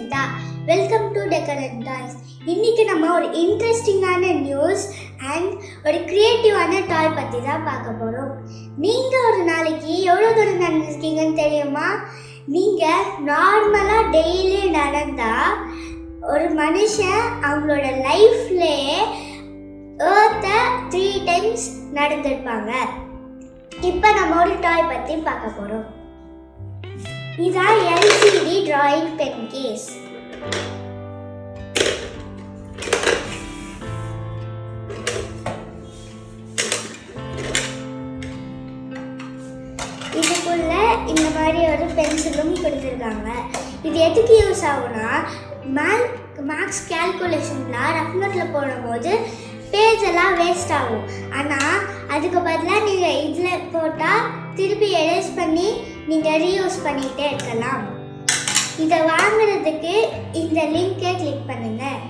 Sangeetha. Welcome to டெக்கரண்ட் toys. இன்னைக்கு நம்ம ஒரு இன்ட்ரெஸ்டிங்கான நியூஸ் அண்ட் ஒரு கிரியேட்டிவான டாய் பற்றி தான் பார்க்க போகிறோம். நீங்கள் ஒரு நாளைக்கு எவ்வளோ தூரம் நடந்திருக்கீங்கன்னு தெரியுமா? நீங்கள் நார்மலாக டெய்லி நடந்தால் ஒரு மனுஷன் அவங்களோட லைஃப்லேயே ஏர்த்தை 3 times நடந்திருப்பாங்க. இப்போ நம்ம ஒரு டாய் பற்றி பார்க்க போகிறோம். இதான் LCD டிராயிங் பென் கேஸ். இதுக்குள்ள இந்த மாதிரி ஒரு பென்சிலும் கொடுத்துருக்காங்க. இது எதுக்கு யூஸ் ஆகும்னா மேக்ஸ் கேல்குலேஷன்லாம் ரஃப் நோட்டில் போடும்போது பேஜ் எல்லாம் வேஸ்ட் ஆகும். ஆனால் அதுக்கு பதிலாக நீங்கள் இதில் போட்டால் திருப்பி எரேஸ் பண்ணி நீங்கள் ரீயூஸ் பண்ணிகிட்டே இருக்கலாம். இதை வாங்குறதுக்கு இந்த லிங்கை கிளிக் பண்ணுங்கள்.